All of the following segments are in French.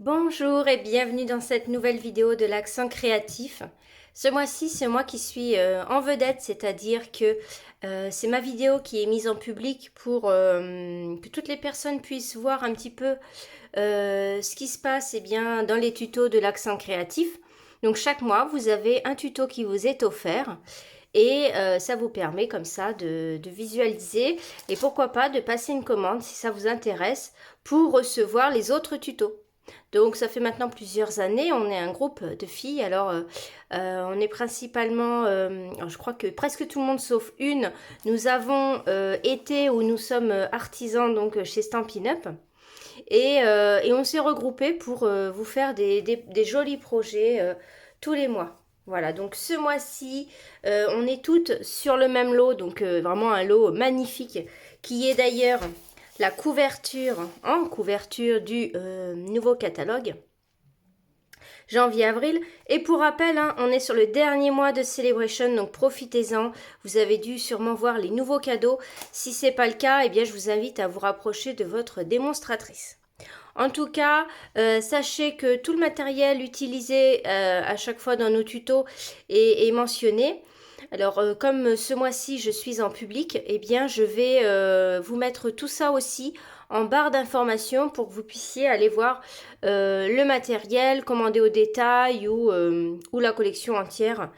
Bonjour et bienvenue dans cette nouvelle vidéo de l'accent créatif. Ce mois-ci, c'est moi qui suis en vedette, c'est-à-dire que c'est ma vidéo qui est mise en public pour que toutes les personnes puissent voir un petit peu ce qui se passe bien, dans les tutos de l'accent créatif. Donc chaque mois, vous avez un tuto qui vous est offert et ça vous permet comme ça de visualiser et pourquoi pas de passer une commande si ça vous intéresse pour recevoir les autres tutos. Donc ça fait maintenant plusieurs années, on est un groupe de filles, alors on est principalement, alors je crois que presque tout le monde sauf une, nous avons été ou nous sommes artisans donc chez Stampin' Up et on s'est regroupés pour vous faire des jolis projets tous les mois. Voilà, donc ce mois-ci, on est toutes sur le même lot, donc vraiment un lot magnifique qui est d'ailleurs la couverture en couverture du nouveau catalogue janvier-avril. Et pour rappel, hein, on est sur le dernier mois de Celebration, donc profitez-en. Vous avez dû sûrement voir les nouveaux cadeaux. Si ce n'est pas le cas, eh bien, je vous invite à vous rapprocher de votre démonstratrice. En tout cas, sachez que tout le matériel utilisé à chaque fois dans nos tutos est mentionné. Alors, comme ce mois-ci, je suis en public, eh bien, je vais vous mettre tout ça aussi en barre d'informations pour que vous puissiez aller voir le matériel, commander au détail ou la collection entière.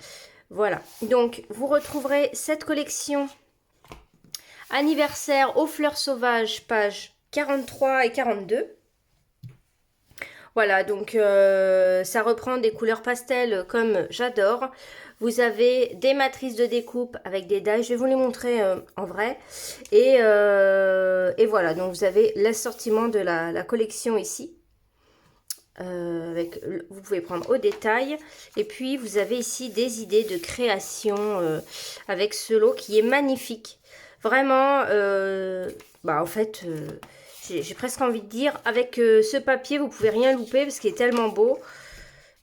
Voilà. Donc, vous retrouverez cette collection anniversaire aux fleurs sauvages, pages 43 et 42. Voilà, donc ça reprend des couleurs pastel comme j'adore. Vous avez des matrices de découpe avec des die, je vais vous les montrer en vrai. Et voilà, donc vous avez l'assortiment de la collection ici. Vous pouvez prendre au détail. Et puis vous avez ici des idées de création avec ce lot qui est magnifique. Vraiment, en fait... j'ai presque envie de dire, avec ce papier, vous pouvez rien louper parce qu'il est tellement beau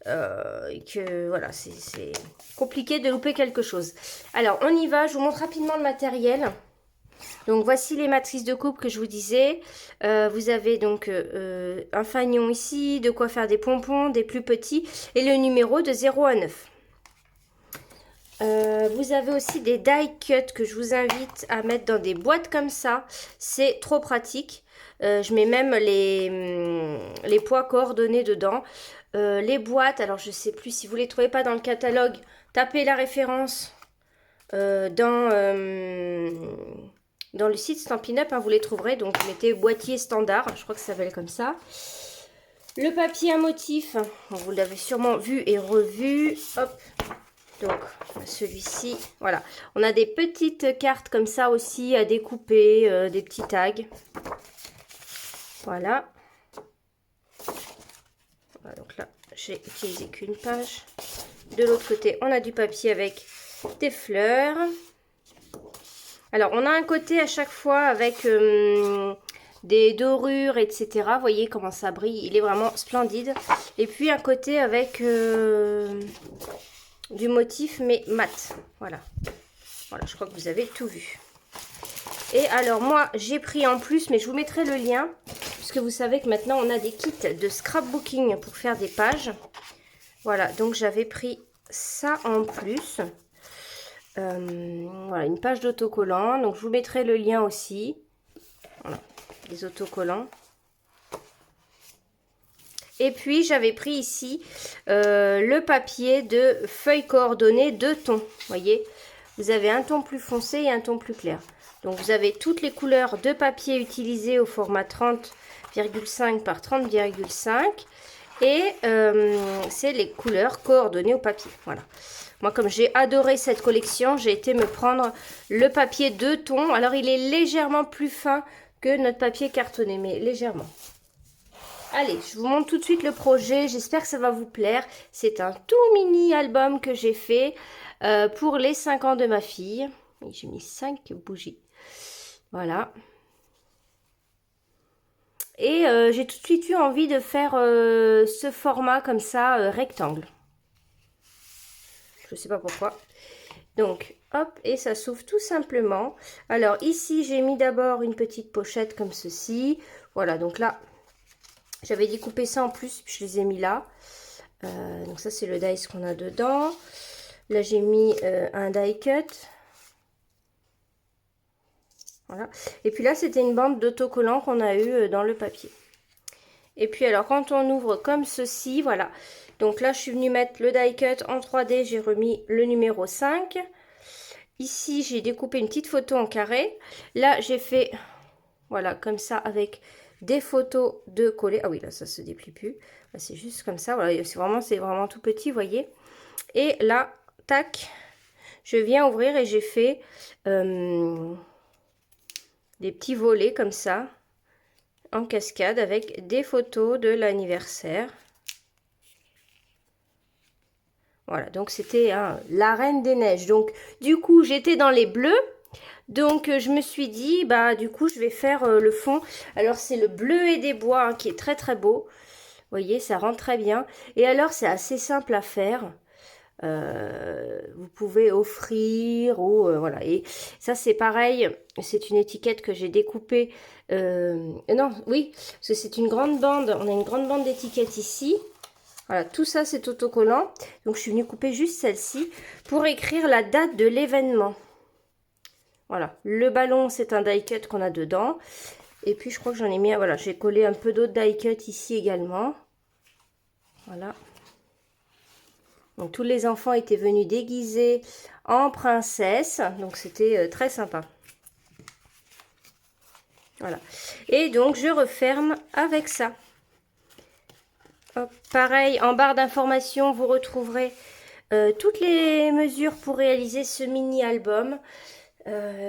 et que voilà, c'est compliqué de louper quelque chose. Alors, on y va, je vous montre rapidement le matériel. Donc, voici les matrices de coupe que je vous disais. Vous avez donc un fanion ici, de quoi faire des pompons, des plus petits, et le numéro de 0 à 9. Vous avez aussi des die cuts que je vous invite à mettre dans des boîtes comme ça. C'est trop pratique. Je mets même les poids coordonnés dedans. Les boîtes, alors je sais plus si vous les trouvez pas dans le catalogue, tapez la référence dans le site Stampin' Up, hein, vous les trouverez. Donc mettez boîtier standard, je crois que ça s'appelle comme ça. Le papier à motif, vous l'avez sûrement vu et revu. Hop. Donc, celui-ci, voilà. On a des petites cartes comme ça aussi à découper, des petits tags. Voilà. Voilà, donc là, j'ai utilisé qu'une page. De l'autre côté, on a du papier avec des fleurs. Alors, on a un côté à chaque fois avec des dorures, etc. Vous voyez comment ça brille. Il est vraiment splendide. Et puis, un côté avec... du motif mais mat, voilà. Voilà, je crois que vous avez tout vu. Et alors moi j'ai pris en plus, mais je vous mettrai le lien, puisque vous savez que maintenant on a des kits de scrapbooking pour faire des pages. Voilà, donc j'avais pris ça en plus. Voilà, une page d'autocollant, donc je vous mettrai le lien aussi. Voilà, des autocollants. Et puis j'avais pris ici le papier de feuilles coordonnées de tons. Vous voyez, vous avez un ton plus foncé et un ton plus clair. Donc vous avez toutes les couleurs de papier utilisées au format 30,5 par 30,5. Et c'est les couleurs coordonnées au papier. Voilà. Moi, comme j'ai adoré cette collection, j'ai été me prendre le papier de tons. Alors il est légèrement plus fin que notre papier cartonné, mais légèrement. Allez, je vous montre tout de suite le projet. J'espère que ça va vous plaire. C'est un tout mini album que j'ai fait pour les 5 ans de ma fille. J'ai mis 5 bougies. Voilà. Et j'ai tout de suite eu envie de faire ce format comme ça, rectangle. Je ne sais pas pourquoi. Donc, hop, et ça s'ouvre tout simplement. Alors ici, j'ai mis d'abord une petite pochette comme ceci. Voilà, donc là... J'avais découpé ça en plus, puis je les ai mis là. Donc ça, c'est le dice qu'on a dedans. Là, j'ai mis un die cut. Voilà. Et puis là, c'était une bande d'autocollants qu'on a eu dans le papier. Et puis alors, quand on ouvre comme ceci, voilà. Donc là, je suis venue mettre le die cut en 3D. J'ai remis le numéro 5. Ici, j'ai découpé une petite photo en carré. Là, j'ai fait, voilà, comme ça, avec des photos de coller. Ah oui, là, ça se déplie plus. C'est juste comme ça. Voilà, c'est vraiment tout petit, vous voyez. Et là, tac, je viens ouvrir et j'ai fait des petits volets comme ça, en cascade, avec des photos de l'anniversaire. Voilà, donc c'était la Reine des Neiges. Donc, du coup, j'étais dans les bleus. Donc, je me suis dit, bah, du coup, je vais faire le fond. Alors, c'est le bleu et des bois qui est très, très beau. Vous voyez, ça rend très bien. Et alors, c'est assez simple à faire. Vous pouvez offrir ou voilà. Et ça, c'est pareil. C'est une étiquette que j'ai découpée. Non, oui, parce que c'est une grande bande. On a une grande bande d'étiquettes ici. Voilà, tout ça c'est autocollant. Donc je suis venue couper juste celle-ci pour écrire la date de l'événement. Voilà, le ballon c'est un die cut qu'on a dedans. Et puis je crois que j'en ai mis, voilà, j'ai collé un peu d'autres die cut ici également. Voilà. Donc tous les enfants étaient venus déguisés en princesse. Donc c'était très sympa. Voilà. Et donc je referme avec ça. Hop, pareil, en barre d'informations, vous retrouverez toutes les mesures pour réaliser ce mini-album.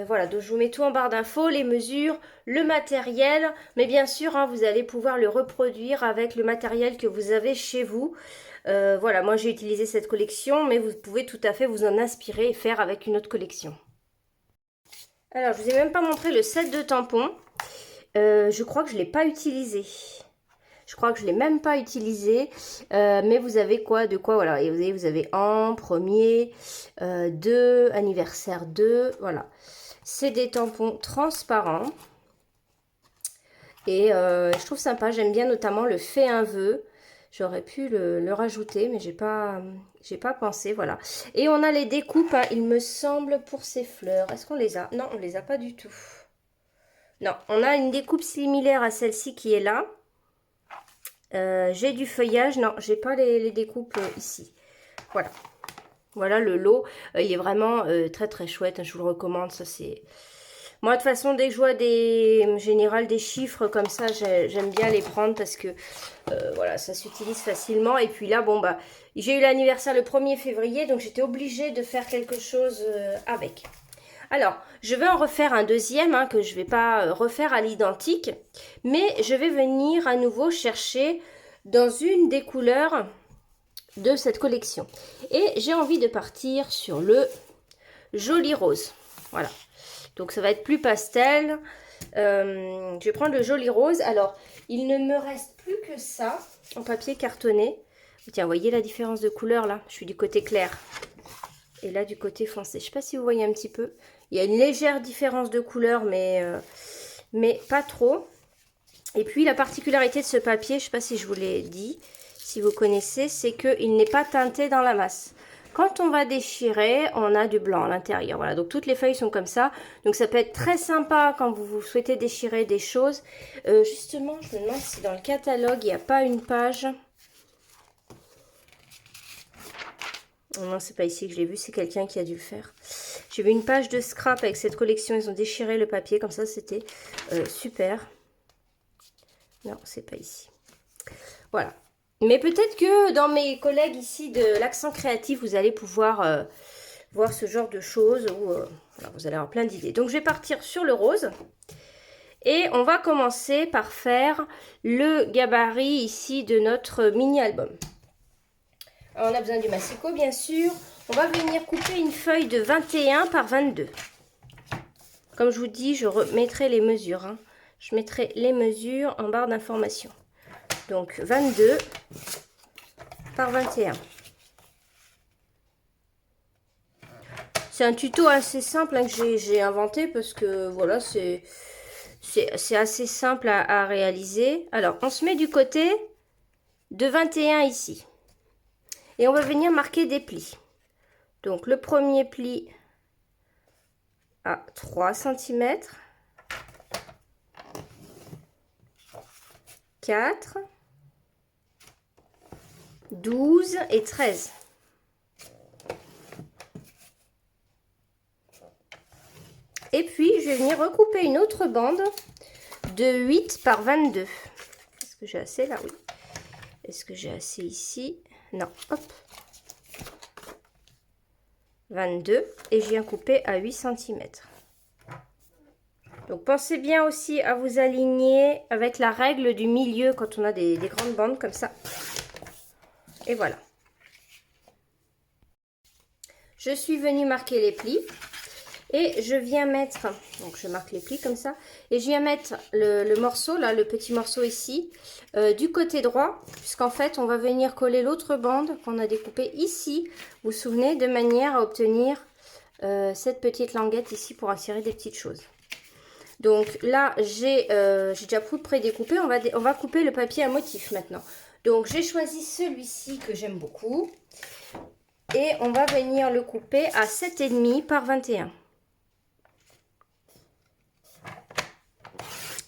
Voilà, donc je vous mets tout en barre d'infos, les mesures, le matériel. Mais bien sûr, hein, vous allez pouvoir le reproduire avec le matériel que vous avez chez vous. Voilà, moi j'ai utilisé cette collection, mais vous pouvez tout à fait vous en inspirer et faire avec une autre collection. Alors, je vous ai même pas montré le set de tampons. Je crois que je ne l'ai pas utilisé. Je crois que je ne l'ai même pas utilisé. Mais vous avez quoi de quoi, voilà. Et vous avez en premier, 2, anniversaire 2. Voilà. C'est des tampons transparents. Et je trouve sympa. J'aime bien notamment le fait un vœu. J'aurais pu le rajouter, mais j'ai pas pensé, voilà. Et on a les découpes, hein, il me semble, pour ces fleurs. Est-ce qu'on les a? Non, on les a pas du tout. Non, on a une découpe similaire à celle-ci qui est là. J'ai du feuillage. Non, j'ai pas les découpes ici. Voilà. Voilà le lot. Il est vraiment très très chouette. Je vous le recommande. Ça c'est... Moi de toute façon dès que je vois en général des chiffres comme ça, j'aime bien les prendre parce que voilà, ça s'utilise facilement. Et puis là, bon bah, j'ai eu l'anniversaire le 1er février. Donc j'étais obligée de faire quelque chose avec. Alors, je vais en refaire un deuxième, hein, que je ne vais pas refaire à l'identique, mais je vais venir à nouveau chercher dans une des couleurs de cette collection. Et j'ai envie de partir sur le joli rose. Voilà. Donc, ça va être plus pastel. Je vais prendre le joli rose. Alors, il ne me reste plus que ça en papier cartonné. Tiens, vous voyez la différence de couleur là? Je suis du côté clair. Et là, du côté foncé. Je ne sais pas si vous voyez un petit peu. Il y a une légère différence de couleur, mais pas trop. Et puis, la particularité de ce papier, je ne sais pas si je vous l'ai dit, si vous connaissez, c'est qu'il n'est pas teinté dans la masse. Quand on va déchirer, on a du blanc à l'intérieur. Voilà, donc toutes les feuilles sont comme ça. Donc, ça peut être très sympa quand vous souhaitez déchirer des choses. Justement, je me demande si dans le catalogue, il n'y a pas une page... Non, c'est pas ici que je l'ai vu, c'est quelqu'un qui a dû le faire. J'ai vu une page de scrap avec cette collection, ils ont déchiré le papier, comme ça c'était super. Non, c'est pas ici. Voilà. Mais peut-être que dans mes collègues ici de l'Accent Créatif, vous allez pouvoir voir ce genre de choses, où voilà, vous allez avoir plein d'idées. Donc je vais partir sur le rose. Et on va commencer par faire le gabarit ici de notre mini-album. Alors, on a besoin du massicot, bien sûr. On va venir couper une feuille de 21 par 22. Comme je vous dis, je remettrai les mesures. Hein. Je mettrai les mesures en barre d'information. Donc, 22 par 21. C'est un tuto assez simple hein, que j'ai inventé parce que, voilà, c'est C'est assez simple à réaliser. Alors, on se met du côté de 21 ici. Et on va venir marquer des plis. Donc, le premier pli à 3 cm. 4, 12 et 13. Et puis, je vais venir recouper une autre bande de 8 par 22. Est-ce que j'ai assez là? Oui. Est-ce que j'ai assez ici? Non. Hop. 22. Et je viens couper à 8 cm. Donc, pensez bien aussi à vous aligner avec la règle du milieu quand on a des grandes bandes comme ça. Et voilà. Je suis venue marquer les plis. Et je viens mettre, donc je marque les plis comme ça, et je viens mettre le morceau, là, le petit morceau ici, du côté droit, puisqu'en fait, on va venir coller l'autre bande qu'on a découpée ici, vous vous souvenez, de manière à obtenir cette petite languette ici pour insérer des petites choses. Donc là, j'ai déjà tout pré-découpé, on va couper le papier à motif maintenant. Donc j'ai choisi celui-ci que j'aime beaucoup, et on va venir le couper à 7,5 par 21.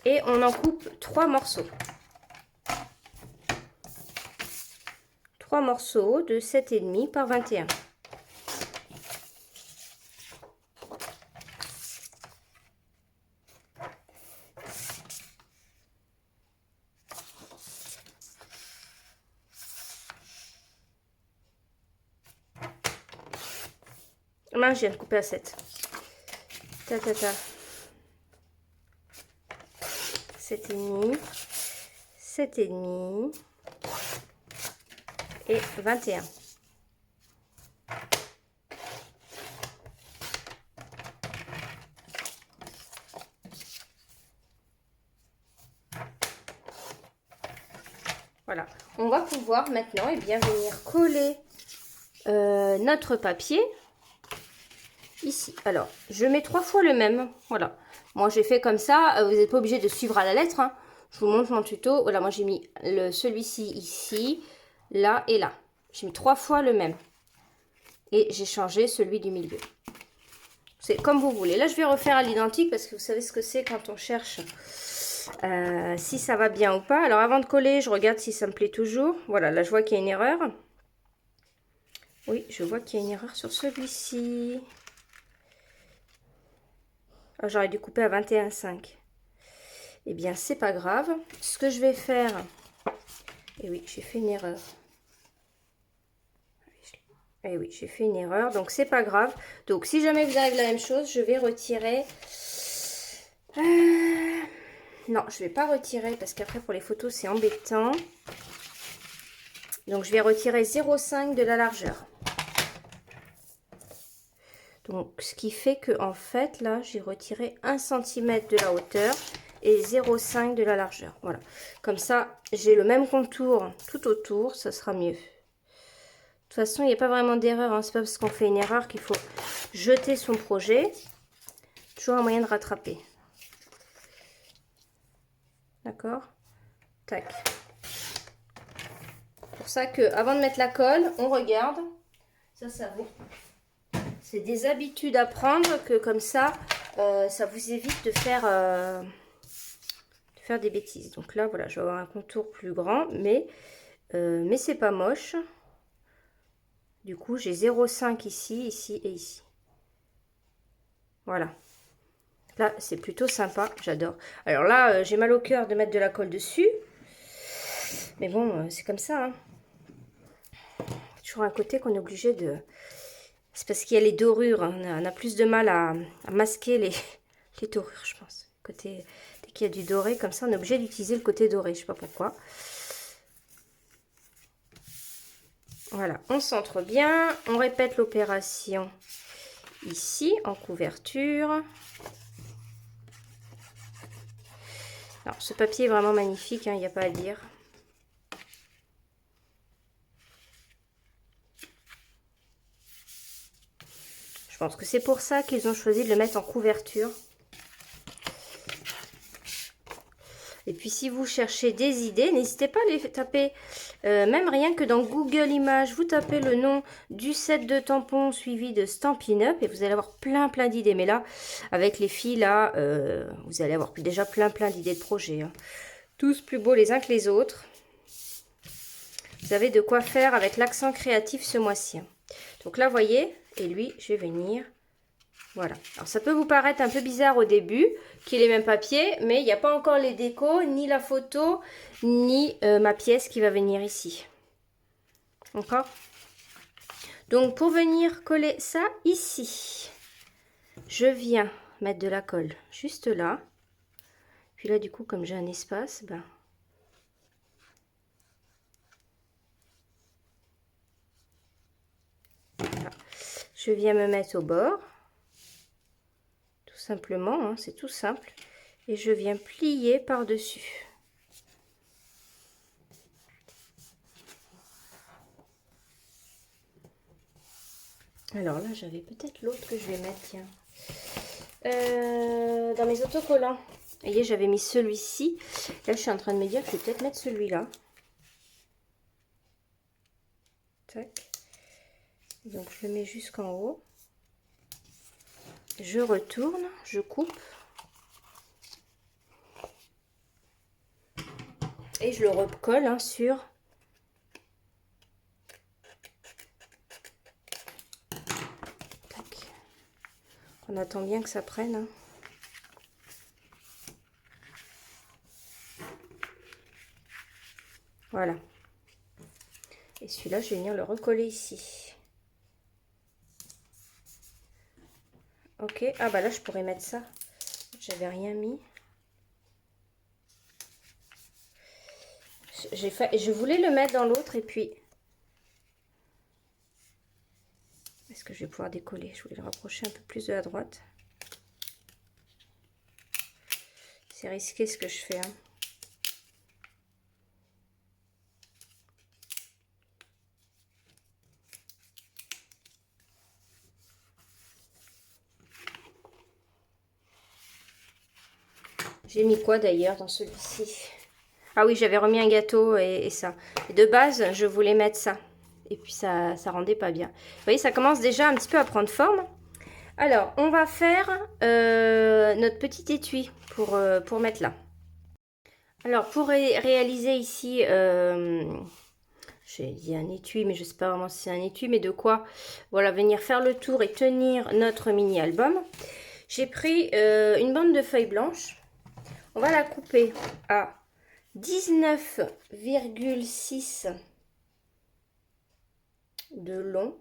Et on en coupe 3 morceaux. 3 morceaux de 7,5 par 21. Là, je viens de couper à 7. Ta ta ta. 7,5, 7,5 et 21. Voilà, on va pouvoir maintenant venir coller notre papier ici. Alors, je mets 3 fois le même, voilà. Moi, j'ai fait comme ça, vous n'êtes pas obligé de suivre à la lettre, hein. Je vous montre mon tuto. Voilà, moi, j'ai mis celui-ci ici, là et là. J'ai mis 3 fois le même. Et j'ai changé celui du milieu. C'est comme vous voulez. Là, je vais refaire à l'identique parce que vous savez ce que c'est quand on cherche si ça va bien ou pas. Alors, avant de coller, je regarde si ça me plaît toujours. Voilà, là, je vois qu'il y a une erreur. Oui, je vois qu'il y a une erreur sur celui-ci. Ah, j'aurais dû couper à 21,5. Eh bien, c'est pas grave. Ce que je vais faire... Et oui, j'ai fait une erreur. Et oui, j'ai fait une erreur. Donc, c'est pas grave. Donc, si jamais vous arrive la même chose, je vais retirer... Non, je vais pas retirer parce qu'après, pour les photos, c'est embêtant. Donc, je vais retirer 0,5 de la largeur. Donc, ce qui fait que, en fait, là, j'ai retiré 1 cm de la hauteur et 0,5 de la largeur. Voilà. Comme ça, j'ai le même contour tout autour, ça sera mieux. De toute façon, il n'y a pas vraiment d'erreur, hein. C'est pas parce qu'on fait une erreur qu'il faut jeter son projet. Toujours un moyen de rattraper. D'accord? Tac. C'est pour ça que, avant de mettre la colle, on regarde. Ça vaut. C'est des habitudes à prendre que comme ça, ça vous évite de faire des bêtises. Donc là, voilà, je vais avoir un contour plus grand, mais c'est pas moche. Du coup, j'ai 0,5 ici, ici et ici. Voilà. Là, c'est plutôt sympa, j'adore. Alors là, j'ai mal au cœur de mettre de la colle dessus. Mais bon, c'est comme ça. Hein. Toujours un côté qu'on est obligé de... C'est parce qu'il y a les dorures. Hein. On a plus de mal à masquer les dorures, je pense. Dès qu'il y a du doré, comme ça, on est obligé d'utiliser le côté doré. Je ne sais pas pourquoi. Voilà, on centre bien. On répète l'opération ici, en couverture. Alors, ce papier est vraiment magnifique, hein, il n'y a pas à dire. Je pense que c'est pour ça qu'ils ont choisi de le mettre en couverture. Et puis si vous cherchez des idées, n'hésitez pas à les taper, même rien que dans Google Images, vous tapez le nom du set de tampons suivi de Stampin' Up et vous allez avoir plein d'idées. Mais là, avec les filles, là, vous allez avoir déjà plein d'idées de projets. Hein. Tous plus beaux les uns que les autres. Vous avez de quoi faire avec l'accent créatif ce mois-ci. Hein. Donc là, vous voyez, et lui, je vais venir... Voilà. Alors, ça peut vous paraître un peu bizarre au début, qu'il ait même papier, mais il n'y a pas encore les décos, ni la photo, ni ma pièce qui va venir ici. D'accord? Donc, pour venir coller ça ici, je viens mettre de la colle juste là. Puis là, du coup, comme j'ai un espace, ben... Voilà. Je viens me mettre au bord. Simplement, hein, c'est tout simple. Et je viens plier par-dessus. Alors là, j'avais peut-être l'autre que je vais mettre, tiens. Dans mes autocollants. Vous voyez, j'avais mis celui-ci. Là, je suis en train de me dire que je vais peut-être mettre celui-là. Tac. Donc, je le mets jusqu'en haut. Je retourne, je coupe. Et je le recolle hein, sur... Tac. On attend bien que ça prenne. Hein. Voilà. Et celui-là, je vais venir le recoller ici. Ok, ah bah là je pourrais mettre ça. J'avais rien mis. Je voulais le mettre dans l'autre et puis... Est-ce que je vais pouvoir décoller? Je voulais le rapprocher un peu plus de la droite. C'est risqué ce que je fais. Hein. J'ai mis quoi d'ailleurs dans celui-ci? Ah oui, j'avais remis un gâteau et ça. Et de base, je voulais mettre ça. Et puis ça rendait pas bien. Vous voyez, ça commence déjà un petit peu à prendre forme. Alors, on va faire notre petit étui pour mettre là. Alors, pour réaliser ici, j'ai dit un étui, mais je ne sais pas vraiment si c'est un étui, mais de quoi, voilà, venir faire le tour et tenir notre mini-album. J'ai pris une bande de feuilles blanches. On va la couper à 19,6 de long.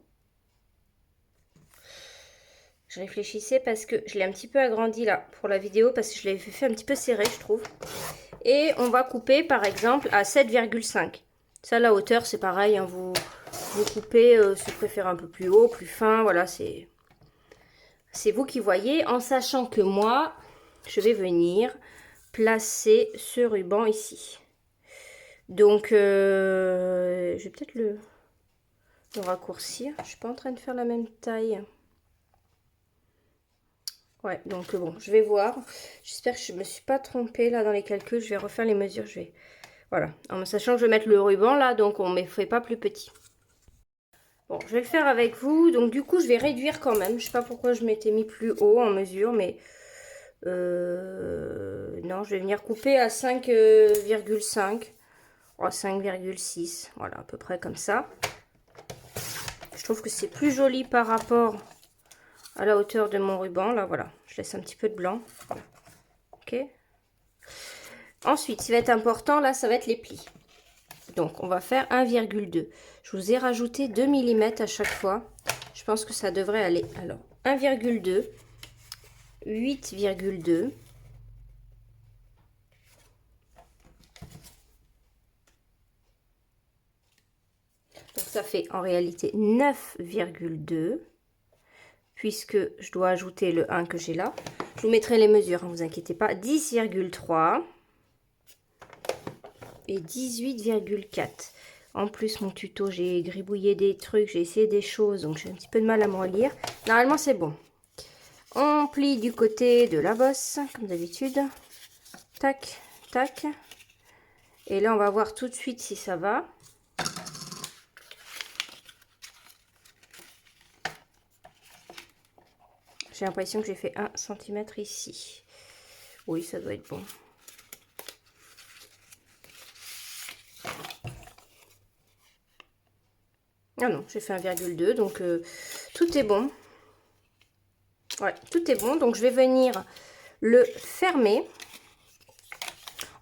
Je réfléchissais parce que je l'ai un petit peu agrandi là pour la vidéo parce que je l'ai fait un petit peu serré, je trouve. Et on va couper par exemple à 7,5. Ça, la hauteur, c'est pareil. Hein, vous coupez, si vous préférez un peu plus haut, plus fin. Voilà, c'est vous qui voyez. En sachant que moi, je vais venir placer ce ruban ici. Donc, je vais peut-être le raccourcir. Je suis pas en train de faire la même taille. Ouais, donc bon, je vais voir. J'espère que je me suis pas trompée là dans les calculs. Je vais refaire les mesures. Je vais... Voilà, en sachant que je vais mettre le ruban là, donc on ne me fait pas plus petit. Bon, je vais le faire avec vous. Donc du coup, je vais réduire quand même. Je sais pas pourquoi je m'étais mis plus haut en mesure, mais... non, je vais venir couper à 5,5. Oh, 5,6. Voilà, à peu près comme ça. Je trouve que c'est plus joli par rapport à la hauteur de mon ruban. Là, voilà. Je laisse un petit peu de blanc. Voilà. Ok. Ensuite, ce qui va être important, là, ça va être les plis. Donc, on va faire 1,2. Je vous ai rajouté 2 mm à chaque fois. Je pense que ça devrait aller. Alors, 1,2, 8,2. Donc, ça fait en réalité 9,2. Puisque je dois ajouter le 1 que j'ai là. Je vous mettrai les mesures, ne vous inquiétez pas. 10,3 et 18,4. En plus, mon tuto, j'ai gribouillé des trucs, j'ai essayé des choses, donc j'ai un petit peu de mal à me relire. Normalement, c'est bon. On plie du côté de la bosse, comme d'habitude. Tac, tac. Et là, on va voir tout de suite si ça va. J'ai l'impression que j'ai fait 1 cm ici. Oui, ça doit être bon. Ah non, j'ai fait 1,2, donc tout est bon. Ouais, tout est bon. Donc, je vais venir le fermer.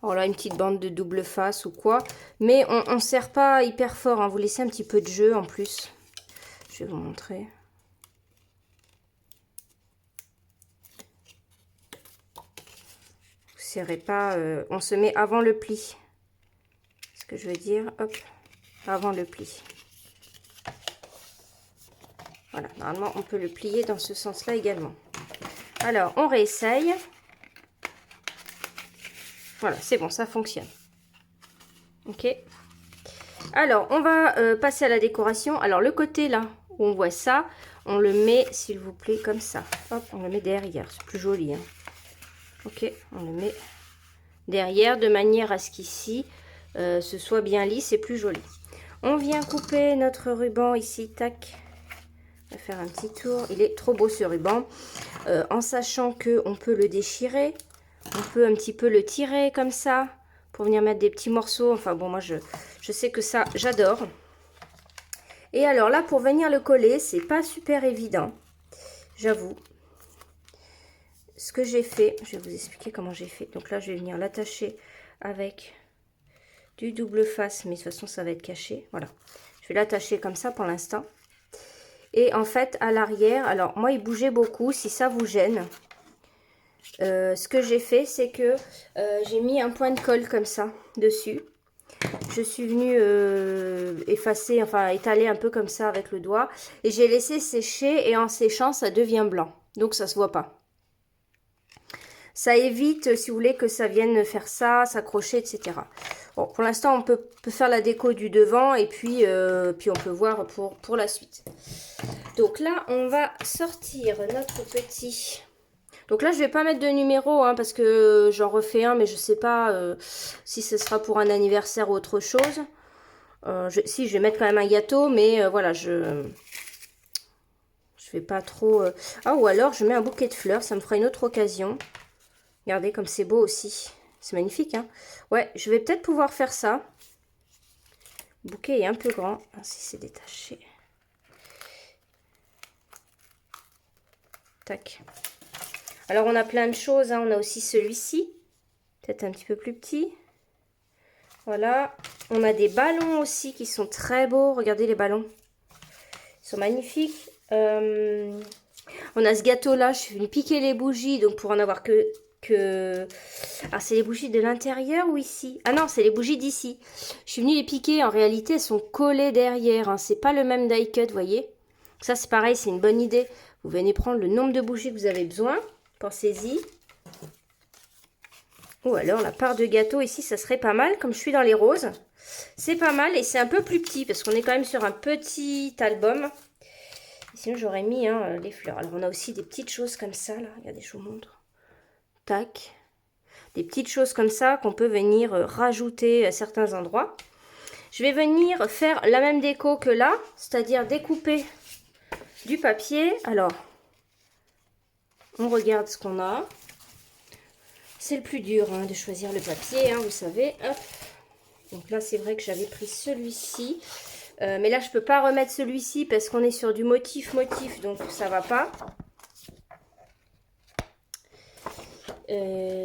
Alors là, une petite bande de double face ou quoi. Mais on ne serre pas hyper fort, hein. Vous laissez un petit peu de jeu en plus. Je vais vous montrer. Vous serrez pas. On se met avant le pli. Ce que je veux dire, hop, avant le pli. Voilà, normalement, on peut le plier dans ce sens-là également. Alors, on réessaye. Voilà, c'est bon, ça fonctionne. Ok. Alors, on va passer à la décoration. Alors, le côté là, où on voit ça, on le met, s'il vous plaît, comme ça. Hop, on le met derrière, c'est plus joli. Hein. Ok, on le met derrière de manière à ce qu'ici, ce soit bien lisse et plus joli. On vient couper notre ruban ici, tac. On va faire un petit tour. Il est trop beau ce ruban. En sachant qu'on peut le déchirer. On peut un petit peu le tirer comme ça. Pour venir mettre des petits morceaux. Enfin bon, moi je sais que ça, j'adore. Et alors là, pour venir le coller, c'est pas super évident. J'avoue. Ce que j'ai fait, je vais vous expliquer comment j'ai fait. Donc là, je vais venir l'attacher avec du double face. Mais de toute façon, ça va être caché. Voilà. Je vais l'attacher comme ça pour l'instant. Et en fait, à l'arrière, alors moi, il bougeait beaucoup. Si ça vous gêne, ce que j'ai fait, c'est que j'ai mis un point de colle comme ça dessus. Je suis venue effacer, enfin étaler un peu comme ça avec le doigt. Et j'ai laissé sécher et en séchant, ça devient blanc. Donc, ça se voit pas. Ça évite, si vous voulez, que ça vienne faire ça, s'accrocher, etc. Bon, pour l'instant, on peut faire la déco du devant et puis on peut voir pour la suite. Donc là, on va sortir notre petit... Donc là, je vais pas mettre de numéro hein, parce que j'en refais un, mais je sais pas si ce sera pour un anniversaire ou autre chose. Si, je vais mettre quand même un gâteau, mais voilà, je vais pas trop... Ah, ou alors, je mets un bouquet de fleurs, ça me fera une autre occasion. Regardez comme c'est beau aussi. C'est magnifique, hein. Ouais, je vais peut-être pouvoir faire ça. Le bouquet est un peu grand. Ah, si c'est détaché. Tac. Alors, on a plein de choses. Hein. On a aussi celui-ci. Peut-être un petit peu plus petit. Voilà. On a des ballons aussi qui sont très beaux. Regardez les ballons. Ils sont magnifiques. On a ce gâteau-là. Je suis venue piquer les bougies. Donc, pour en avoir que... Ah, c'est les bougies de l'intérieur ou ici? Ah non, c'est les bougies d'ici. Je suis venue les piquer. En réalité, elles sont collées derrière. Hein. C'est pas le même die cut, vous voyez. Ça, c'est pareil, c'est une bonne idée. Vous venez prendre le nombre de bougies que vous avez besoin. Pensez-y. Ou alors, la part de gâteau ici, ça serait pas mal. Comme je suis dans les roses, c'est pas mal. Et c'est un peu plus petit parce qu'on est quand même sur un petit album. Et sinon, j'aurais mis hein, les fleurs. Alors, on a aussi des petites choses comme ça, là. Regardez, je vous montre. Tac. Des petites choses comme ça qu'on peut venir rajouter à certains endroits. Je vais venir faire la même déco que là, c'est-à-dire découper du papier. Alors, on regarde ce qu'on a. C'est le plus dur hein, de choisir le papier, hein, vous savez. Hop. Donc là, c'est vrai que j'avais pris celui-ci. Mais là, je ne peux pas remettre celui-ci parce qu'on est sur du motif, donc ça va pas.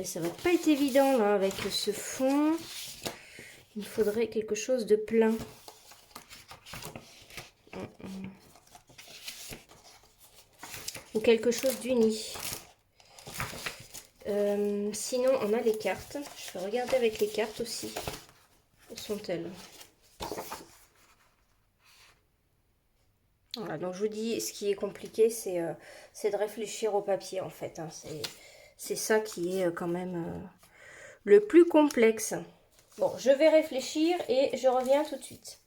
Ça va pas être évident là avec ce fond. Il me faudrait quelque chose de plein. Ou quelque chose d'uni. Sinon, on a les cartes. Je vais regarder avec les cartes aussi. Où sont-elles? Voilà, donc je vous dis, ce qui est compliqué, c'est de réfléchir au papier en fait. Hein. C'est ça qui est quand même le plus complexe. Bon, je vais réfléchir et je reviens tout de suite.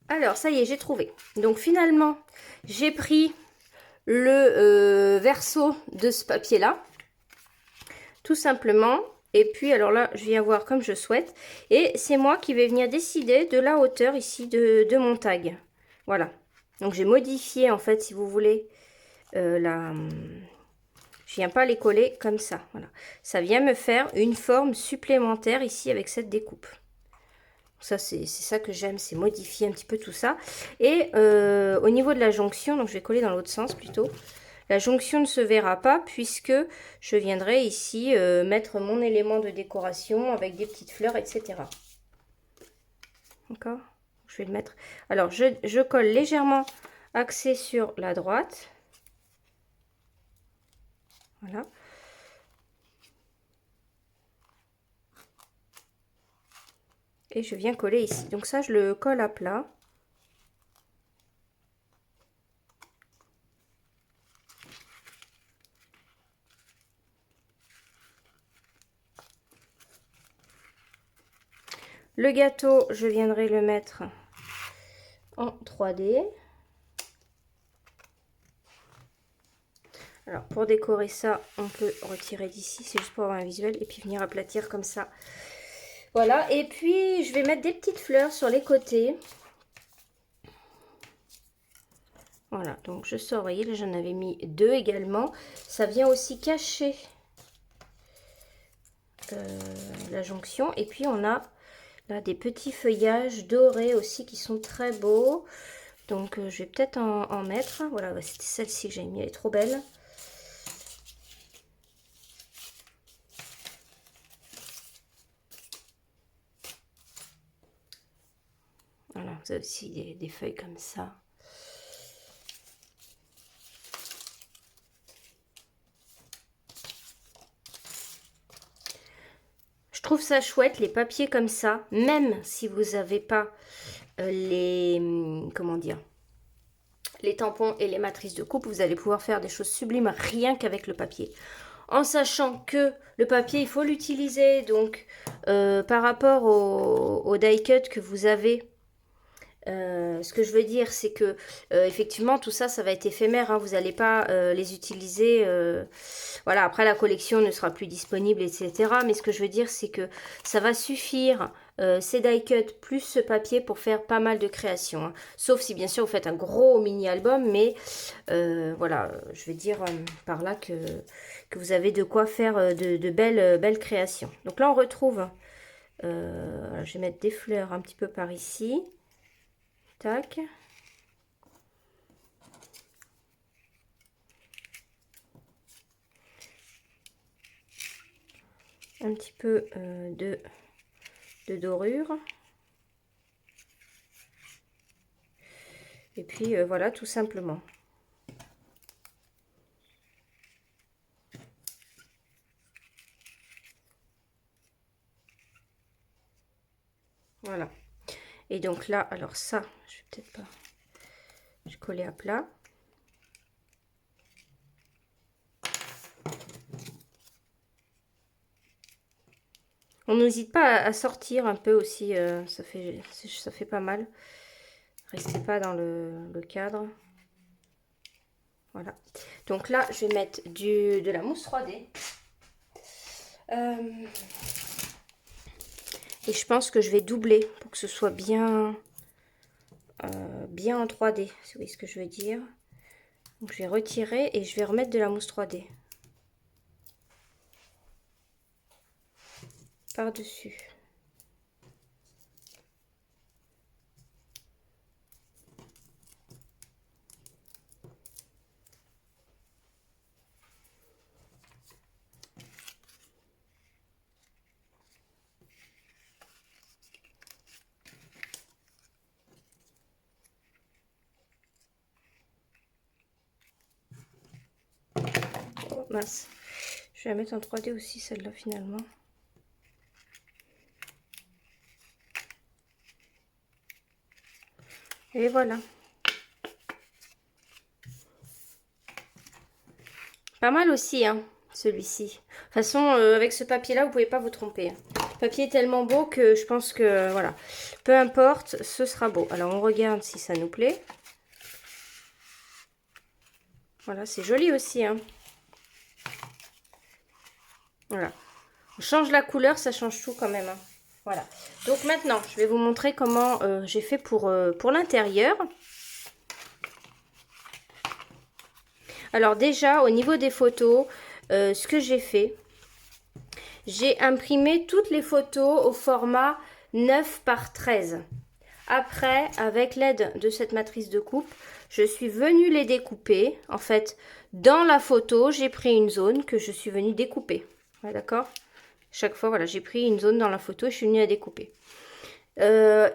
Alors, ça y est, j'ai trouvé. Donc finalement, j'ai pris le verso de ce papier-là. Tout simplement. Et puis alors là, je viens voir comme je souhaite. Et c'est moi qui vais venir décider de la hauteur ici de mon tag. Voilà. Donc j'ai modifié en fait, si vous voulez, je viens pas les coller comme ça. Voilà. Ça vient me faire une forme supplémentaire ici avec cette découpe. Ça, c'est ça que j'aime, c'est modifier un petit peu tout ça. Et au niveau de la jonction, donc je vais coller dans l'autre sens plutôt. La jonction ne se verra pas puisque je viendrai ici mettre mon élément de décoration avec des petites fleurs, etc. D'accord? Je vais le mettre. Alors, je colle légèrement axé sur la droite. Voilà. Et je viens coller ici. Donc ça, je le colle à plat. Le gâteau, je viendrai le mettre en 3D. Alors, pour décorer ça, on peut retirer d'ici. C'est juste pour avoir un visuel. Et puis venir aplatir comme ça. Voilà. Et puis, je vais mettre des petites fleurs sur les côtés. Voilà, donc je sors, vous voyez, là j'en avais mis 2 également. Ça vient aussi cacher la jonction. Et puis on a là des petits feuillages dorés aussi qui sont très beaux. Donc je vais peut-être en mettre. Voilà, c'était celle-ci que j'ai mis, elle est trop belle. Voilà, vous avez aussi des feuilles comme ça. Je trouve ça chouette, les papiers comme ça, même si vous n'avez pas comment dire, les tampons et les matrices de coupe, vous allez pouvoir faire des choses sublimes rien qu'avec le papier. En sachant que le papier, il faut l'utiliser, donc par rapport au die cut que vous avez, ce que je veux dire, c'est que effectivement tout ça, ça va être éphémère, hein, vous n'allez pas les utiliser, voilà, après la collection ne sera plus disponible, etc. Mais ce que je veux dire, c'est que ça va suffire, ces die cut plus ce papier pour faire pas mal de créations, hein. Sauf si bien sûr vous faites un gros mini album, mais voilà, je vais dire par là que vous avez de quoi faire de belles créations. Donc là on retrouve, je vais mettre des fleurs un petit peu par ici. Tac. Un petit peu de dorure. Et puis voilà, tout simplement. Voilà. Et donc là, alors ça, je vais peut-être pas... Je vais coller à plat. On n'hésite pas à sortir un peu aussi, ça fait pas mal. Restez pas dans le cadre. Voilà. Donc là, je vais mettre de la mousse 3D. Et je pense que je vais doubler pour que ce soit bien, bien en 3D, si vous voyez ce que je veux dire. Donc je vais retirer et je vais remettre de la mousse 3D par-dessus. Oh, mince. Je vais la mettre en 3D aussi, celle-là, finalement. Et voilà. Pas mal aussi, hein, celui-ci. De toute façon, avec ce papier-là, vous pouvez pas vous tromper, hein. Le papier est tellement beau que je pense que, voilà, peu importe, ce sera beau. Alors, on regarde si ça nous plaît. Voilà, c'est joli aussi, hein. Voilà. On change la couleur, ça change tout quand même, hein. Voilà. Donc maintenant, je vais vous montrer comment j'ai fait pour l'intérieur. Alors déjà, au niveau des photos, ce que j'ai fait, j'ai imprimé toutes les photos au format 9 par 13. Après, avec l'aide de cette matrice de coupe, je suis venue les découper. En fait, dans la photo, j'ai pris une zone que je suis venue découper. Ouais, d'accord? Chaque fois, voilà, j'ai pris une zone dans la photo et je suis venue la découper.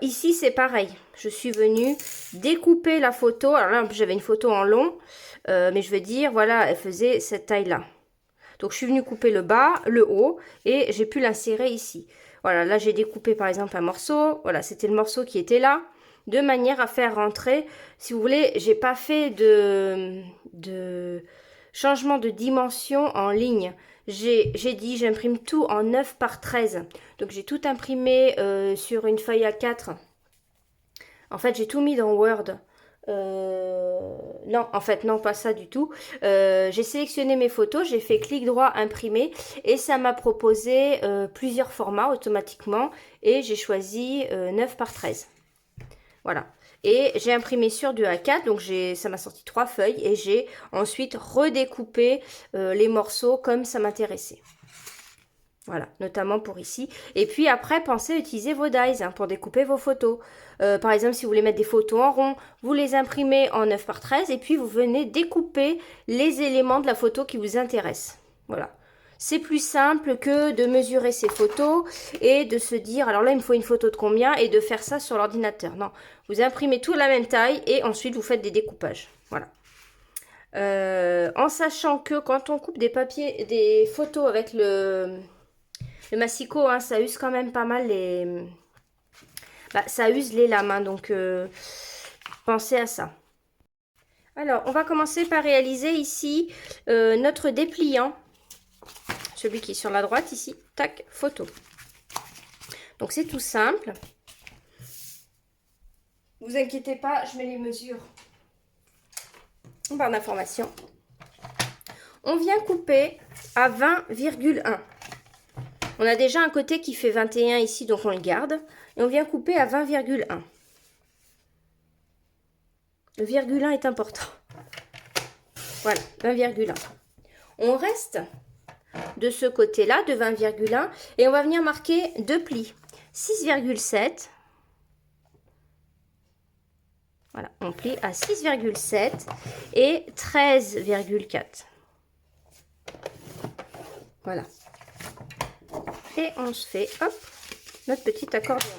Ici, c'est pareil. Je suis venue découper la photo. Alors là, j'avais une photo en long, mais je veux dire, voilà, elle faisait cette taille-là. Donc, je suis venue couper le bas, le haut, et j'ai pu l'insérer ici. Voilà, là, j'ai découpé, par exemple, un morceau. Voilà, c'était le morceau qui était là, de manière à faire rentrer. Si vous voulez, j'ai pas fait de changement de dimension en ligne. J'ai dit, j'imprime tout en 9 par 13. Donc, j'ai tout imprimé sur une feuille A4. En fait, j'ai tout mis dans Word. Non, en fait, non, pas ça du tout. J'ai sélectionné mes photos, j'ai fait clic droit, imprimer, et ça m'a proposé plusieurs formats automatiquement, et j'ai choisi 9 par 13. Voilà. Et j'ai imprimé sur du A4, donc ça m'a sorti 3 feuilles, et j'ai ensuite redécoupé les morceaux comme ça m'intéressait. Voilà, notamment pour ici. Et puis après, pensez à utiliser vos dies hein, pour découper vos photos. Par exemple, si vous voulez mettre des photos en rond, vous les imprimez en 9 par 13 et puis vous venez découper les éléments de la photo qui vous intéressent. Voilà. C'est plus simple que de mesurer ces photos et de se dire, alors là, il me faut une photo de combien et de faire ça sur l'ordinateur. Non, vous imprimez tout à la même taille et ensuite vous faites des découpages. Voilà. En sachant que quand on coupe des photos avec le massicot, hein, ça use quand même pas mal les... ça use les lames, hein, donc pensez à ça. Alors, on va commencer par réaliser ici notre dépliant. Celui qui est sur la droite ici. Tac, photo. Donc, c'est tout simple. Vous inquiétez pas, je mets les mesures en barre d'information. On vient couper à 20,1. On a déjà un côté qui fait 21 ici, donc on le garde. Et on vient couper à 20,1. Le virgule 1 est important. Voilà, 20,1. On reste de ce côté-là, de 20,1. Et on va venir marquer deux plis. 6,7. Voilà, on plie à 6,7 et 13,4. Voilà. Et on se fait, hop, notre petit accordion.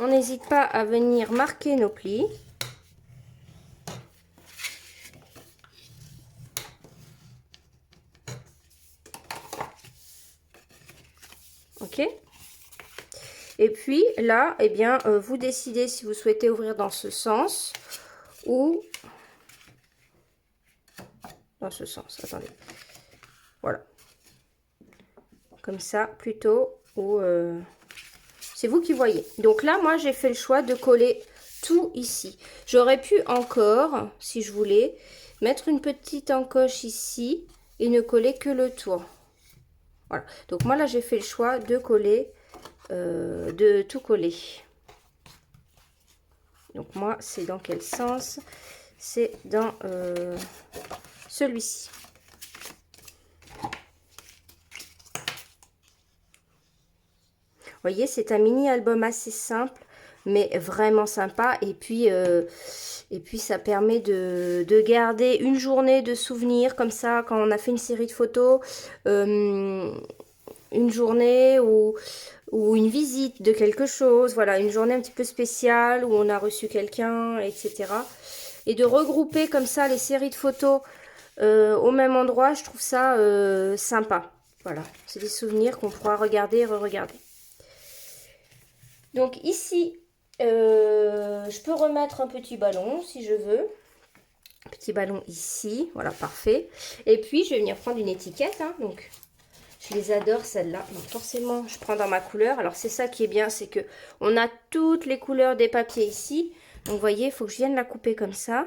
On n'hésite pas à venir marquer nos plis. Ok. Et puis là, eh bien, vous décidez si vous souhaitez ouvrir dans ce sens ou dans ce sens. Attendez. Voilà. Comme ça, plutôt, ou c'est vous qui voyez. Donc là, moi, j'ai fait le choix de coller tout ici. J'aurais pu encore, si je voulais, mettre une petite encoche ici et ne coller que le tour. Voilà. Donc moi, là, j'ai fait le choix de coller, de tout coller. Donc moi, c'est dans quel sens? C'est dans celui-ci. Vous voyez, c'est un mini album assez simple, mais vraiment sympa. Et puis ça permet de garder une journée de souvenirs comme ça, quand on a fait une série de photos, une journée ou une visite de quelque chose. Voilà, une journée un petit peu spéciale où on a reçu quelqu'un, etc. Et de regrouper comme ça les séries de photos au même endroit, je trouve ça sympa. Voilà, c'est des souvenirs qu'on pourra regarder et re-regarder. Donc ici, je peux remettre un petit ballon si je veux. Un petit ballon ici, voilà, parfait. Et puis, je vais venir prendre une étiquette. Hein, donc, je les adore celles-là. Donc forcément, je prends dans ma couleur. Alors, c'est ça qui est bien, c'est que on a toutes les couleurs des papiers ici. Donc, vous voyez, il faut que je vienne la couper comme ça.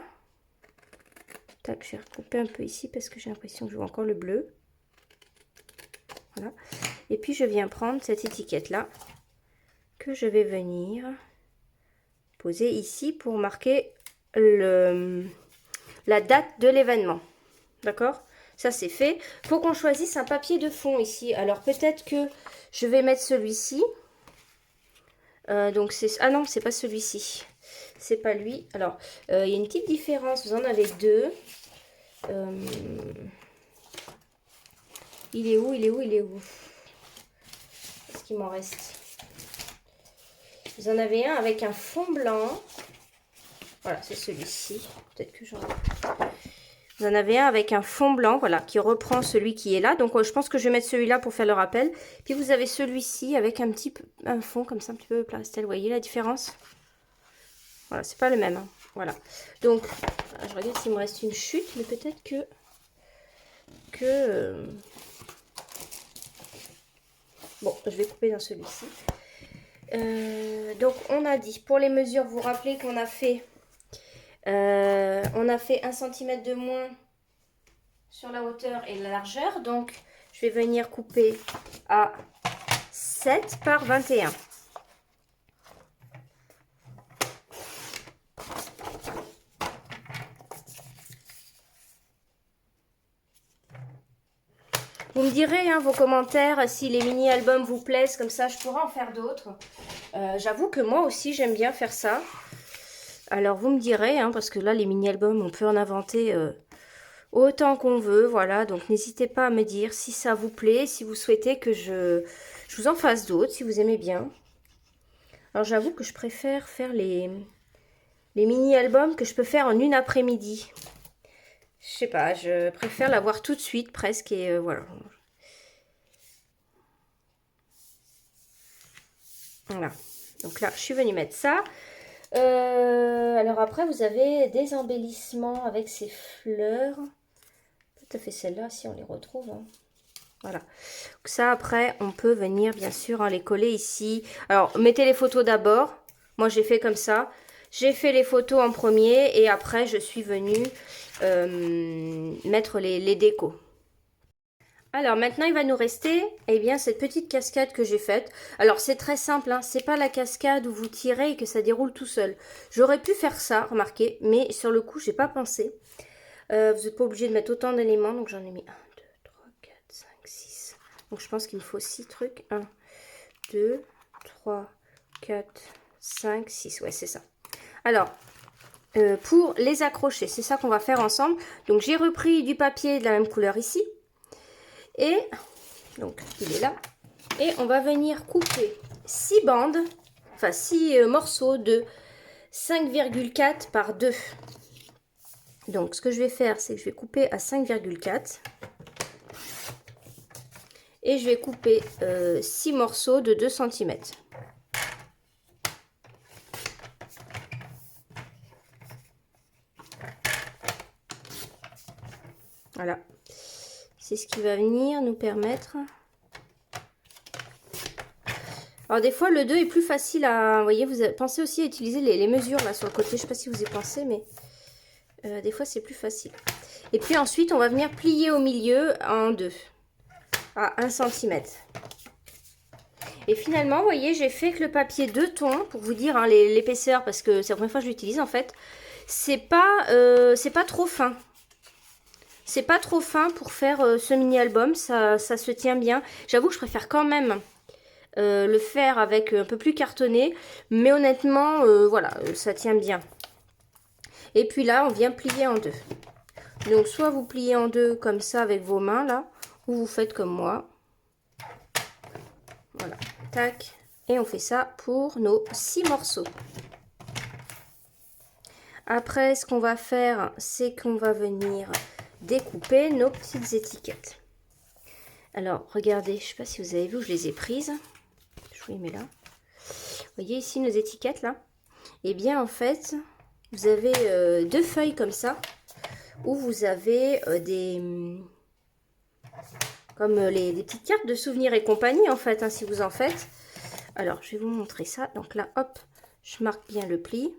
Tac, je vais recouper un peu ici parce que j'ai l'impression que je vois encore le bleu. Voilà. Et puis je viens prendre cette étiquette là que je vais venir poser ici pour marquer la date de l'événement. D'accord? Ça c'est fait. Faut qu'on choisisse un papier de fond ici. Alors peut-être que je vais mettre celui-ci. Donc c'est... Ah non, c'est pas celui-ci. C'est pas lui. Alors, il y a une petite différence. Vous en avez deux. Il est où? Il est où? Il est où? Qu'est-ce qu'il m'en reste? Vous en avez un avec un fond blanc. Voilà, c'est celui-ci. Peut-être que j'en... Vous en avez un avec un fond blanc, voilà, qui reprend celui qui est là. Donc, je pense que je vais mettre celui-là pour faire le rappel. Puis, vous avez celui-ci avec un petit un fond comme ça, un petit peu pastel. Vous voyez la différence? Voilà, c'est pas le même. Hein. Voilà. Donc, je regarde s'il me reste une chute, mais peut-être que... Bon, je vais couper dans celui-ci. Donc, on a dit, pour les mesures, vous vous rappelez qu'on a fait... on a fait 1 cm de moins sur la hauteur et la largeur. Donc, je vais venir couper à 7 par 21. Vous me direz vos commentaires si les mini-albums vous plaisent, comme ça je pourrais en faire d'autres. J'avoue que moi aussi j'aime bien faire ça. Alors vous me direz, parce que là les mini-albums on peut en inventer autant qu'on veut, voilà. Donc n'hésitez pas à me dire si ça vous plaît, si vous souhaitez que je vous en fasse d'autres, si vous aimez bien. Alors j'avoue que je préfère faire les mini-albums que je peux faire en une après-midi. Je sais pas, je préfère l'avoir tout de suite presque et voilà. Voilà, donc là je suis venue mettre ça. Alors après vous avez des embellissements avec ces fleurs. Tout à fait celles-là, si on les retrouve. Hein. Voilà. Donc ça après on peut venir bien sûr les coller ici. Alors mettez les photos d'abord. Moi j'ai fait comme ça. J'ai fait les photos en premier et après je suis venue mettre les décos. Alors maintenant il va nous rester cette petite cascade que j'ai faite. Alors c'est très simple, c'est pas la cascade où vous tirez et que ça déroule tout seul. J'aurais pu faire ça, remarquez, mais sur le coup j'ai pas pensé. Vous n'êtes pas obligé de mettre autant d'éléments, donc j'en ai mis 1, 2, 3, 4, 5, 6. Donc je pense qu'il me faut 6 trucs. 1, 2, 3, 4, 5, 6. Ouais c'est ça. Alors... pour les accrocher, c'est ça qu'on va faire ensemble. Donc j'ai repris du papier de la même couleur ici. Et donc il est là. Et on va venir couper 6 bandes, enfin 6 morceaux de 5,4 par 2. Donc ce que je vais faire, c'est que je vais couper à 5,4. Et je vais couper 6 morceaux de 2 cm. Voilà. C'est ce qui va venir nous permettre... Alors des fois le 2 est plus facile à... Vous voyez, vous pensez aussi à utiliser les mesures là sur le côté. Je ne sais pas si vous y pensez, mais des fois c'est plus facile. Et puis ensuite on va venir plier au milieu en 2. À 1 cm. Et finalement, vous voyez, j'ai fait que le papier 2 tons, pour vous dire l'épaisseur, parce que c'est la première fois que je l'utilise en fait. C'est pas trop fin. C'est pas trop fin pour faire ce mini-album, ça se tient bien. J'avoue que je préfère quand même le faire avec un peu plus cartonné, mais honnêtement, voilà, ça tient bien. Et puis là, on vient plier en 2. Donc, soit vous pliez en 2 comme ça avec vos mains, là, ou vous faites comme moi. Voilà, tac. Et on fait ça pour nos 6 morceaux. Après, ce qu'on va faire, c'est qu'on va venir découper nos petites étiquettes. Alors, regardez, je ne sais pas si vous avez vu où je les ai prises. Je vous les mets là. Vous voyez ici nos étiquettes, là? Eh bien, en fait, vous avez 2 feuilles comme ça, où vous avez comme des petites cartes de souvenirs et compagnie, en fait, si vous en faites. Alors, je vais vous montrer ça. Donc là, hop, je marque bien le pli.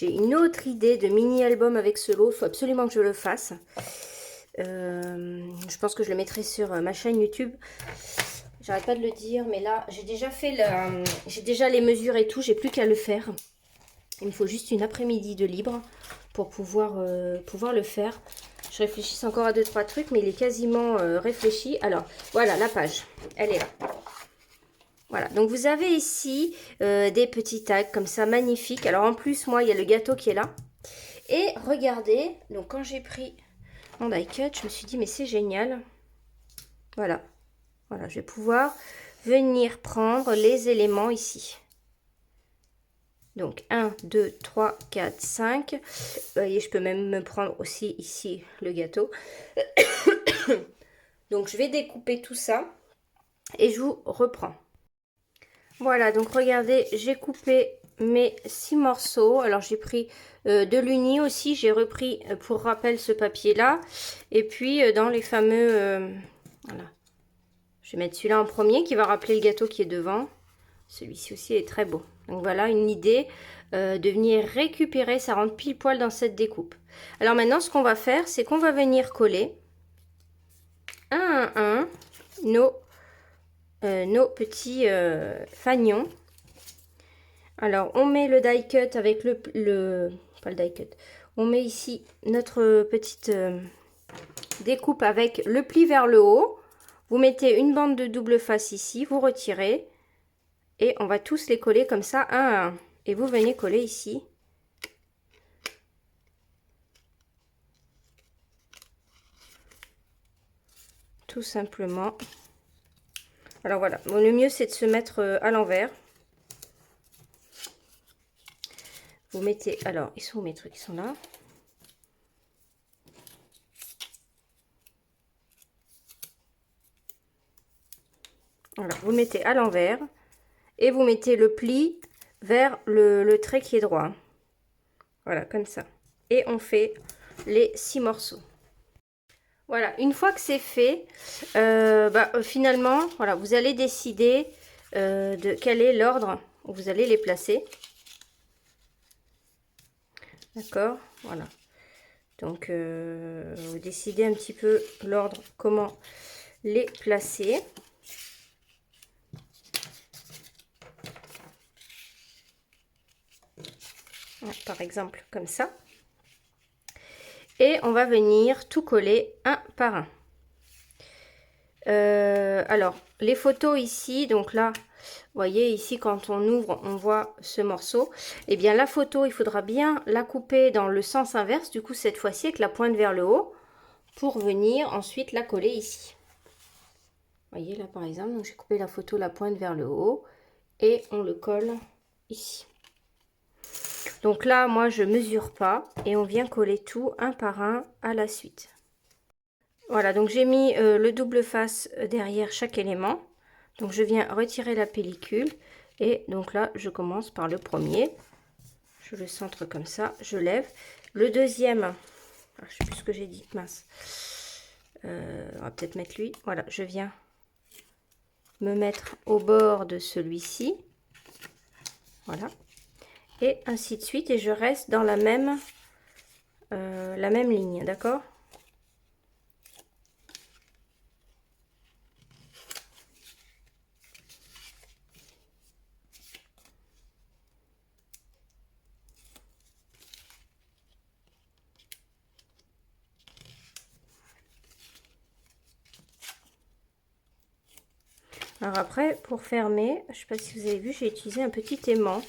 J'ai une autre idée de mini-album avec ce lot. Il faut absolument que je le fasse. Je pense que je le mettrai sur ma chaîne YouTube. J'arrête pas de le dire, mais là, j'ai déjà fait j'ai déjà les mesures et tout. J'ai plus qu'à le faire. Il me faut juste une après-midi de libre pour pouvoir le faire. Je réfléchis encore à 2-3 trucs, mais il est quasiment réfléchi. Alors, voilà, la page. Elle est là. Voilà, donc vous avez ici des petits tags comme ça, magnifiques. Alors en plus, moi, il y a le gâteau qui est là. Et regardez, donc quand j'ai pris mon die cut, je me suis dit, mais c'est génial. Voilà, voilà, je vais pouvoir venir prendre les éléments ici. Donc 1, 2, 3, 4, 5. Et je peux même me prendre aussi ici le gâteau. Donc je vais découper tout ça et je vous reprends. Voilà, donc regardez, j'ai coupé mes 6 morceaux. Alors j'ai pris de l'uni aussi, j'ai repris pour rappel ce papier là. Et puis dans les fameux... voilà. Je vais mettre celui-là en premier qui va rappeler le gâteau qui est devant. Celui-ci aussi est très beau. Donc voilà une idée de venir récupérer, ça rentre pile poil dans cette découpe. Alors maintenant ce qu'on va faire, c'est qu'on va venir coller un à un nos petits fanions. Alors on met le die cut avec pas le die cut. On met ici notre petite découpe avec le pli vers le haut. Vous mettez une bande de double face ici, vous retirez et on va tous les coller comme ça un à un. Et vous venez coller ici. Tout simplement. Alors voilà, bon, le mieux c'est de se mettre à l'envers. Vous mettez, alors ils sont où mes trucs? Ils sont là. Voilà, vous mettez à l'envers et vous mettez le pli vers le trait qui est droit. Voilà, comme ça. Et on fait les 6 morceaux. Voilà, une fois que c'est fait, finalement, voilà, vous allez décider de quel est l'ordre où vous allez les placer. D'accord, voilà. Donc, vous décidez un petit peu l'ordre, comment les placer. Voilà, par exemple, comme ça. Et on va venir tout coller un par un. Alors, les photos ici, donc là, vous voyez ici quand on ouvre, on voit ce morceau. Et bien la photo, il faudra bien la couper dans le sens inverse, du coup cette fois-ci avec la pointe vers le haut, pour venir ensuite la coller ici. Vous voyez là par exemple, j'ai coupé la photo la pointe vers le haut et on le colle ici. Donc là, moi je mesure pas et on vient coller tout un par un à la suite. Voilà, donc j'ai mis le double face derrière chaque élément. Donc je viens retirer la pellicule et donc là je commence par le premier. Je le centre comme ça, je lève. Le deuxième, je ne sais plus ce que j'ai dit, mince. On va peut-être mettre lui. Voilà, je viens me mettre au bord de celui-ci. Voilà. Et ainsi de suite et je reste dans la même ligne, d'accord ? Alors après, pour fermer, je ne sais pas si vous avez vu, j'ai utilisé un petit aimant.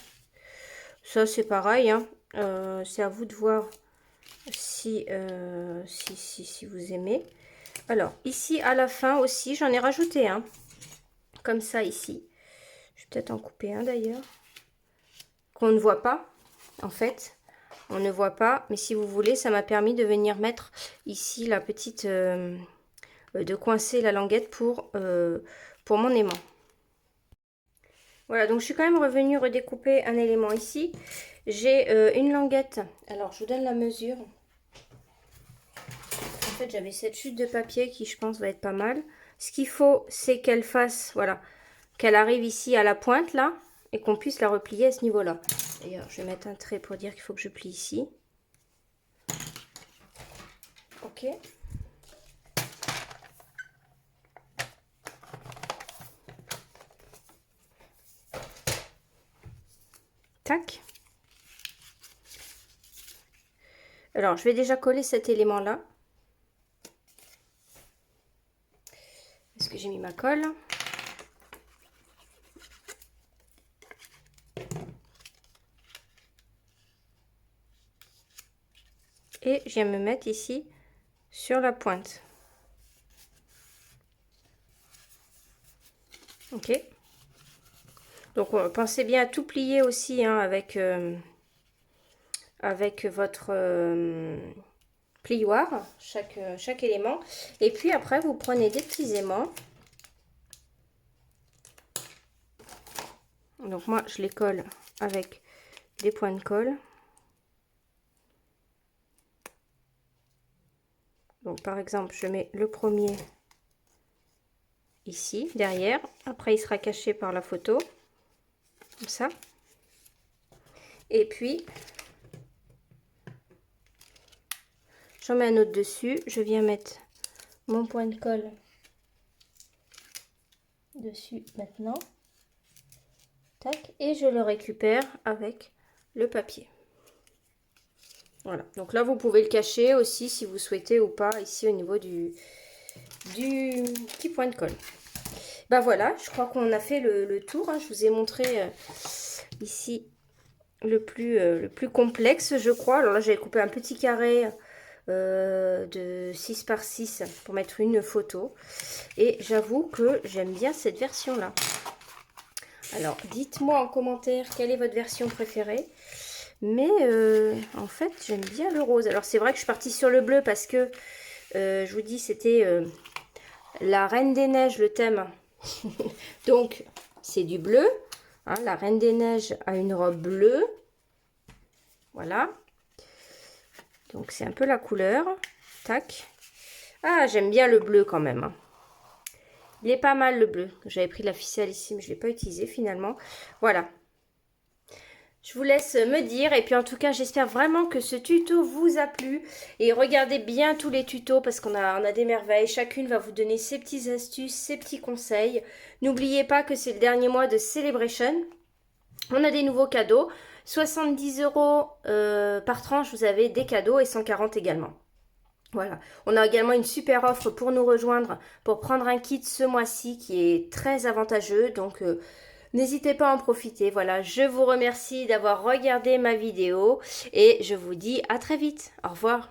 Ça, c'est pareil, hein. C'est à vous de voir si vous aimez. Alors, ici, à la fin aussi, j'en ai rajouté un. Comme ça, ici. Je vais peut-être en couper un, d'ailleurs. Qu'on ne voit pas, en fait. On ne voit pas, mais si vous voulez, ça m'a permis de venir mettre ici la petite... de coincer la languette pour mon aimant. Voilà, donc je suis quand même revenue redécouper un élément ici. J'ai une languette. Alors, je vous donne la mesure. En fait, j'avais cette chute de papier qui, je pense, va être pas mal. Ce qu'il faut, c'est qu'elle fasse, voilà, qu'elle arrive ici à la pointe, là, et qu'on puisse la replier à ce niveau-là. D'ailleurs, je vais mettre un trait pour dire qu'il faut que je plie ici. Ok. Tac. Alors, je vais déjà coller cet élément-là. Est-ce que j'ai mis ma colle? Et je viens me mettre ici sur la pointe. Ok. Donc, pensez bien à tout plier aussi hein, avec votre plioir, chaque élément. Et puis après, vous prenez des petits aimants. Donc moi, je les colle avec des points de colle. Donc par exemple, je mets le premier ici, derrière. Après, il sera caché par la photo. Comme ça. Et puis, j'en mets un autre dessus. Je viens mettre mon point de colle dessus maintenant. Tac. Et je le récupère avec le papier. Voilà. Donc là, vous pouvez le cacher aussi si vous souhaitez ou pas, ici au niveau du petit point de colle. Ben voilà, je crois qu'on a fait le tour. Hein. Je vous ai montré ici le plus complexe, je crois. Alors là, j'avais coupé un petit carré de 6 par 6 pour mettre une photo. Et j'avoue que j'aime bien cette version-là. Alors, dites-moi en commentaire quelle est votre version préférée. Mais en fait, j'aime bien le rose. Alors, c'est vrai que je suis partie sur le bleu parce que, je vous dis, c'était la Reine des Neiges, le thème. Donc, c'est du bleu. Hein, la Reine des Neiges a une robe bleue. Voilà. Donc, c'est un peu la couleur. Tac. Ah, j'aime bien le bleu quand même. Hein. Il est pas mal le bleu. J'avais pris la ficelle ici, mais je ne l'ai pas utilisé finalement. Voilà. Je vous laisse me dire. Et puis en tout cas, j'espère vraiment que ce tuto vous a plu. Et regardez bien tous les tutos parce qu'on a des merveilles. Chacune va vous donner ses petites astuces, ses petits conseils. N'oubliez pas que c'est le dernier mois de Celebration. On a des nouveaux cadeaux. 70 € par tranche, vous avez des cadeaux et 140 également. Voilà, on a également une super offre pour nous rejoindre, pour prendre un kit ce mois-ci qui est très avantageux, donc n'hésitez pas à en profiter. Voilà, je vous remercie d'avoir regardé ma vidéo et je vous dis à très vite. Au revoir.